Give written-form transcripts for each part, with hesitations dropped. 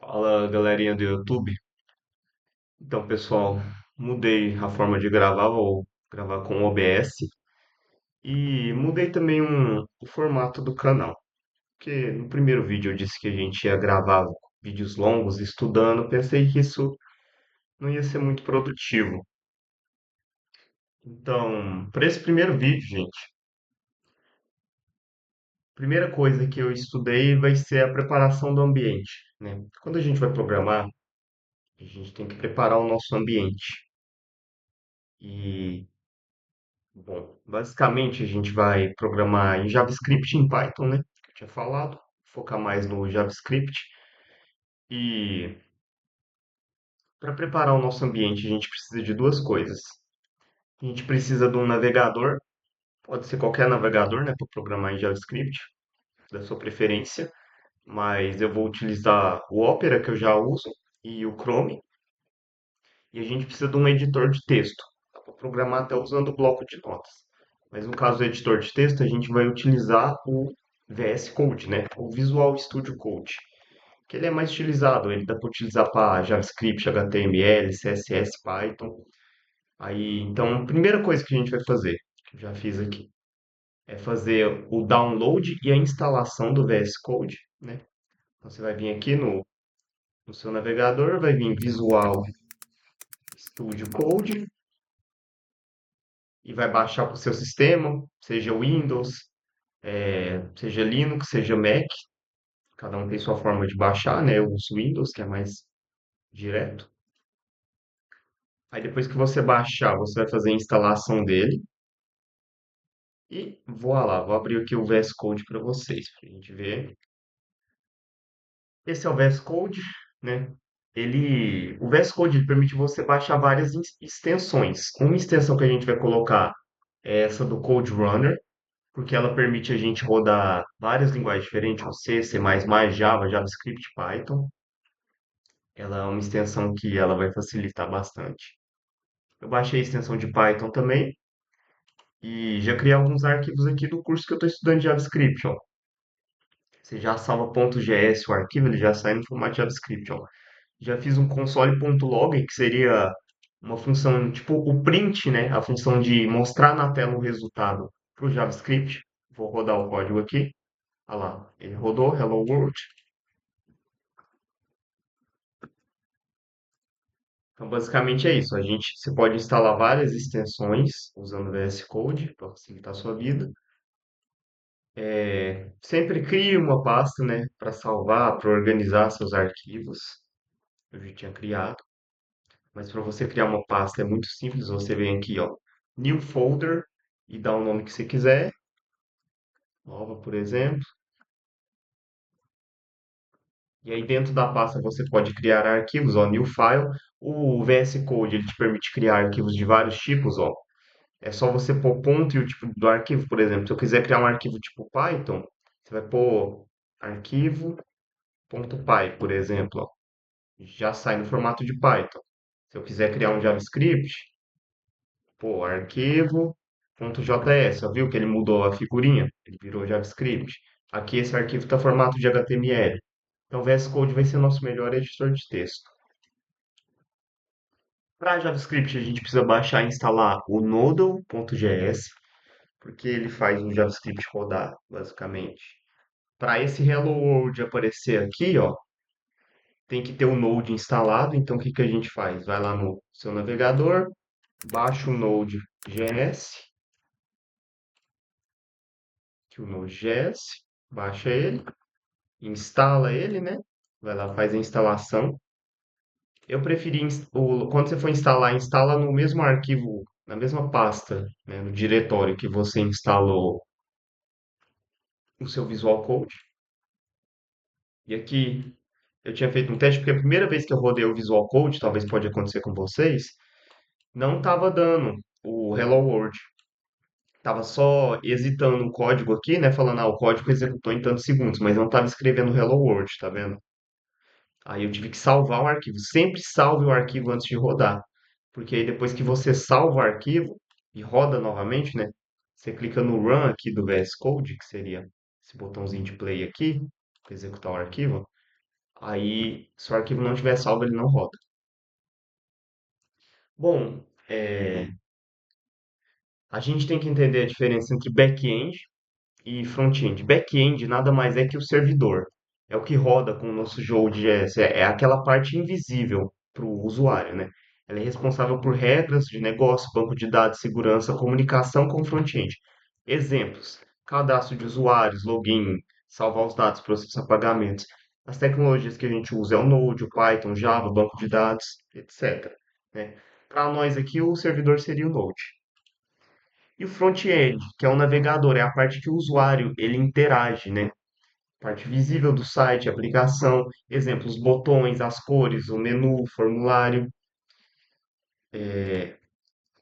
Fala galerinha do YouTube. Então, pessoal, mudei a forma de gravar, vou gravar com OBS e mudei também o formato do canal. Porque no primeiro vídeo eu disse que a gente ia gravar vídeos longos estudando, pensei que isso não ia ser muito produtivo. Então, para esse primeiro vídeo, gente, a primeira coisa que eu estudei vai ser a preparação do ambiente, né? Quando a gente vai programar, a gente tem que preparar o nosso ambiente. E Bom, basicamente a gente vai programar em JavaScript e em Python, né? Que eu tinha falado, focar mais no JavaScript. E para preparar o nosso ambiente, a gente precisa de duas coisas. A gente precisa de um navegador, pode ser qualquer navegador, né, para programar em JavaScript, da sua preferência, mas eu vou utilizar o Opera que eu já uso e o Chrome. E a gente precisa de um editor de texto. Dá para programar até usando o bloco de notas. Mas no caso do editor de texto, a gente vai utilizar o VS Code, né? O Visual Studio Code, que ele é mais utilizado. Ele dá para utilizar para JavaScript, HTML, CSS, Python. Aí, então, a primeira coisa que a gente vai fazer, que eu já fiz aqui, é fazer o download e a instalação do VS Code, né? Então, você vai vir aqui no seu navegador, vai vir Visual Studio Code, e vai baixar para o seu sistema, seja Windows, seja Linux, seja Mac. Cada um tem sua forma de baixar, né? Eu uso Windows, que é mais direto. Aí depois que você baixar, você vai fazer a instalação dele. E vou lá, vou abrir aqui o VS Code para vocês, para a gente ver. Esse é o VS Code, né? O VS Code ele permite você baixar várias extensões. Uma extensão que a gente vai colocar é essa do Code Runner, porque ela permite a gente rodar várias linguagens diferentes, o C, C++, Java, JavaScript, Python. Ela é uma extensão que ela vai facilitar bastante. Eu baixei a extensão de Python também e já criei alguns arquivos aqui do curso que eu estou estudando de JavaScript, ó. Você já salva .gs o arquivo, ele já sai no formato JavaScript, ó. Já fiz um console.log, que seria uma função tipo o print, né? A função de mostrar na tela o resultado para o JavaScript. Vou rodar o código aqui. Olha lá, ele rodou, Hello World. Então, basicamente é isso. Você pode instalar várias extensões usando o VS Code para facilitar a sua vida. Sempre crie uma pasta, né, para salvar, para organizar seus arquivos. Eu já tinha criado, mas para você criar uma pasta é muito simples. Você vem aqui, ó, New Folder e dá o nome que você quiser. Nova, por exemplo. E aí dentro da pasta você pode criar arquivos, ó, New File. O VS Code ele te permite criar arquivos de vários tipos, ó. É só você pôr ponto e o tipo do arquivo, por exemplo. Se eu quiser criar um arquivo tipo Python, você vai pôr arquivo.py, por exemplo, ó. Já sai no formato de Python. Se eu quiser criar um JavaScript, pô, arquivo.js, ó, viu que ele mudou a figurinha? Ele virou JavaScript. Aqui esse arquivo está formato de HTML. Então, o VS Code vai ser nosso melhor editor de texto. Para JavaScript, a gente precisa baixar e instalar o Nodal.js, porque ele faz o JavaScript rodar, basicamente. Para esse Hello World aparecer aqui, ó, tem que ter o Node instalado. Então, o que que a gente faz? Vai lá no seu navegador, baixa o Node.js, que o Node.js, baixa ele, instala ele, né? Vai lá, faz a instalação. Eu preferi, quando você for instalar, instala no mesmo arquivo, na mesma pasta, né, no diretório que você instalou o seu Visual Code. E aqui eu tinha feito um teste, porque a primeira vez que eu rodei o Visual Code, talvez pode acontecer com vocês, não estava dando o Hello World. Tava só hesitando o código aqui, né? Falando, o código executou em tantos segundos, mas não estava escrevendo Hello World, tá vendo? Aí eu tive que salvar o arquivo. Sempre salve o arquivo antes de rodar. Porque aí depois que você salva o arquivo e roda novamente, né? Você clica no Run aqui do VS Code, que seria esse botãozinho de play aqui, para executar o arquivo. Aí, se o arquivo não estiver salvo, ele não roda. Bom, a gente tem que entender a diferença entre back-end e front-end. Back-end nada mais é que o servidor. É o que roda com o nosso jogo de GS. É aquela parte invisível para o usuário, né? Ela é responsável por regras de negócio, banco de dados, segurança, comunicação com o front-end. Exemplos: cadastro de usuários, login, salvar os dados, processar pagamentos. As tecnologias que a gente usa é o Node, o Python, Java, banco de dados, etc. Né? Para nós aqui, o servidor seria o Node. E o front-end, que é o navegador, é a parte que o usuário ele interage, né? Parte visível do site, aplicação, exemplos, botões, as cores, o menu, o formulário.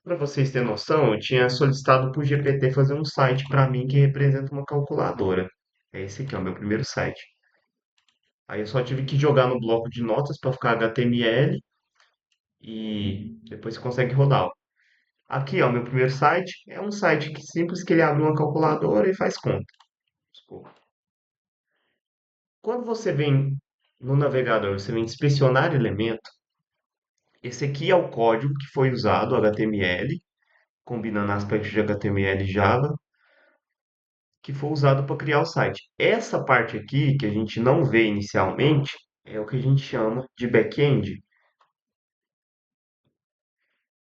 Para vocês terem noção, eu tinha solicitado para o GPT fazer um site para mim que representa uma calculadora. É esse aqui, é o meu primeiro site. Aí eu só tive que jogar no bloco de notas para ficar HTML e depois você consegue rodar. Aqui, ó, meu primeiro site é um site que simples que ele abre uma calculadora e faz conta. Desculpa. Quando você vem no navegador, você vem inspecionar elemento, esse aqui é o código que foi usado, HTML, combinando aspectos de HTML e Java, que foi usado para criar o site. Essa parte aqui, que a gente não vê inicialmente, é o que a gente chama de back-end.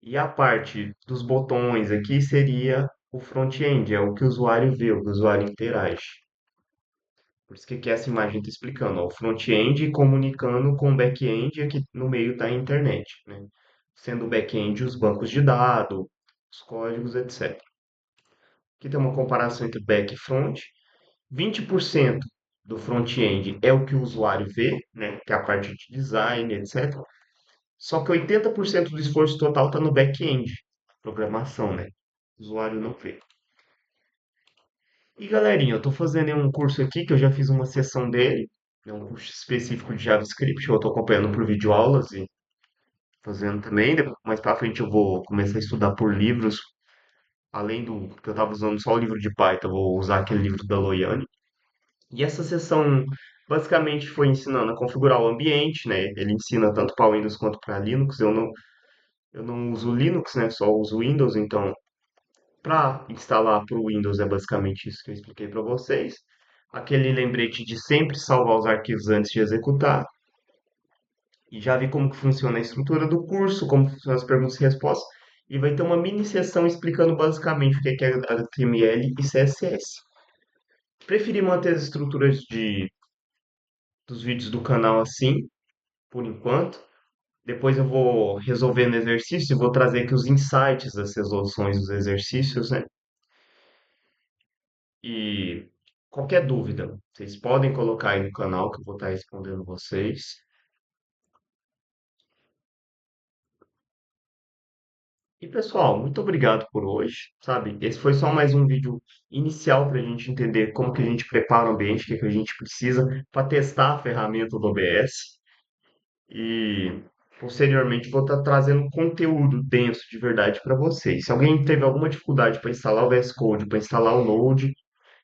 E a parte dos botões aqui seria o front-end, é o que o usuário vê, o que o usuário interage. Por isso que aqui essa imagem está explicando, ó, o front-end comunicando com o back-end, aqui no meio está a internet, né? Sendo o back-end os bancos de dados, os códigos, etc. Aqui tem uma comparação entre back e front. 20% do front-end é o que o usuário vê, né? Que é a parte de design, etc. Só que 80% do esforço total está no back-end, programação, né? O usuário não vê. E galerinha, eu estou fazendo um curso aqui que eu já fiz uma sessão dele, é um curso específico de JavaScript, eu estou acompanhando por videoaulas e fazendo também. Mais para frente eu vou começar a estudar por livros, além do que eu estava usando só o livro de Python, eu vou usar aquele livro da Loiane. E essa sessão basicamente foi ensinando a configurar o ambiente, né? Ele ensina tanto para Windows quanto para Linux. Eu não uso Linux, né? Só uso Windows, então para instalar para o Windows é basicamente isso que eu expliquei para vocês. Aquele lembrete de sempre salvar os arquivos antes de executar. E já vi como que funciona a estrutura do curso, como funcionam as perguntas e respostas. E vai ter uma mini sessão explicando basicamente o que é HTML e CSS. Preferi manter as estruturas dos vídeos do canal assim, por enquanto. Depois eu vou resolvendo exercício e vou trazer aqui os insights das resoluções dos exercícios, né? E qualquer dúvida, vocês podem colocar aí no canal que eu vou estar respondendo vocês. E pessoal, muito obrigado por hoje, sabe? Esse foi só mais um vídeo inicial para a gente entender como que a gente prepara o ambiente, o que que a gente precisa para testar a ferramenta do OBS. E posteriormente vou estar trazendo conteúdo denso de verdade para vocês. Se alguém teve alguma dificuldade para instalar o VS Code, para instalar o Node,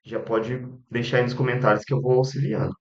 já pode deixar aí nos comentários que eu vou auxiliando.